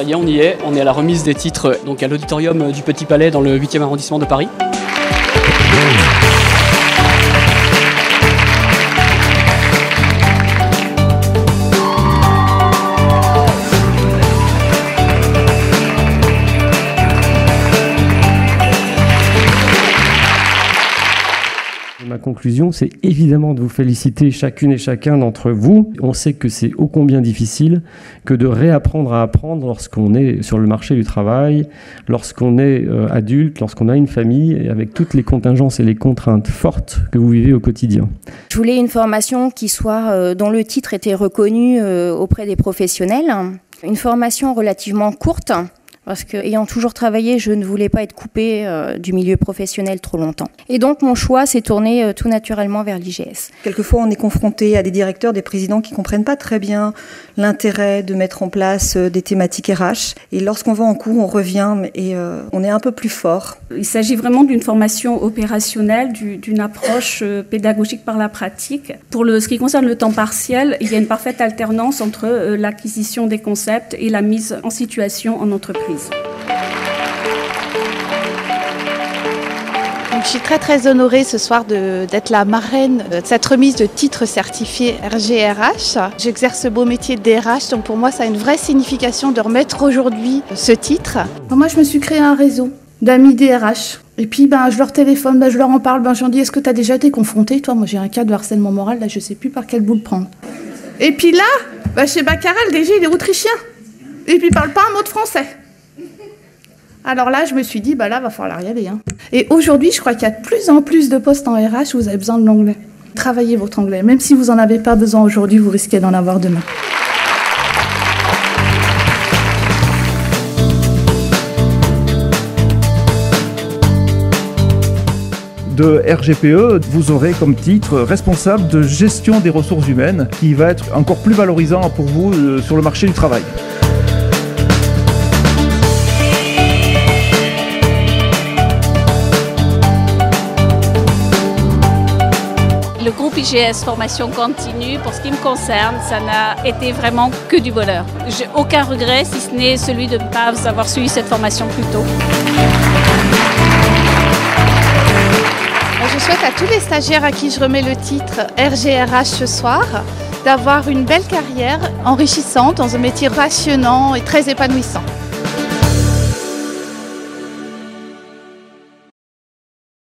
Ça y est, on y est. On est à la remise des titres donc à l'auditorium du Petit Palais dans le 8e arrondissement de Paris. Ma conclusion, c'est évidemment de vous féliciter chacune et chacun d'entre vous. On sait que c'est ô combien difficile que de réapprendre à apprendre lorsqu'on est sur le marché du travail, lorsqu'on est adulte, lorsqu'on a une famille, et avec toutes les contingences et les contraintes fortes que vous vivez au quotidien. Je voulais une formation qui soit, dont le titre était reconnu auprès des professionnels. Une formation relativement courte. Parce que, ayant toujours travaillé, je ne voulais pas être coupée du milieu professionnel trop longtemps. Et donc, mon choix s'est tourné tout naturellement vers l'IGS. Quelquefois, on est confronté à des directeurs, des présidents qui ne comprennent pas très bien l'intérêt de mettre en place des thématiques RH. Et lorsqu'on va en cours, on revient et on est un peu plus fort. Il s'agit vraiment d'une formation opérationnelle, d'une approche pédagogique par la pratique. Pour ce qui concerne le temps partiel, il y a une parfaite alternance entre l'acquisition des concepts et la mise en situation en entreprise. Donc, je suis très honorée ce soir d'être la marraine de cette remise de titres certifiés RGRH. J'exerce ce beau métier de DRH, donc pour moi ça a une vraie signification de remettre aujourd'hui ce titre. Moi je me suis créé un réseau d'amis DRH. Et puis je leur téléphone, je leur en parle, je leur dis est-ce que tu as déjà été confronté? Toi, moi j'ai un cas de harcèlement moral, là je sais plus par quel bout le prendre. Et puis là, chez Baccarat, le DG il est autrichien. Et puis il parle pas un mot de français. Alors là, je me suis dit, là, va falloir y aller. Et aujourd'hui, je crois qu'il y a de plus en plus de postes en RH où vous avez besoin de l'anglais. Travaillez votre anglais. Même si vous n'en avez pas besoin aujourd'hui, vous risquez d'en avoir demain. De RGPE, vous aurez comme titre responsable de gestion des ressources humaines, qui va être encore plus valorisant pour vous sur le marché du travail. Le groupe IGS Formation Continue, pour ce qui me concerne, ça n'a été vraiment que du bonheur. J'ai aucun regret, si ce n'est celui de ne pas avoir suivi cette formation plus tôt. Je souhaite à tous les stagiaires à qui je remets le titre RGRH ce soir d'avoir une belle carrière enrichissante dans un métier passionnant et très épanouissant.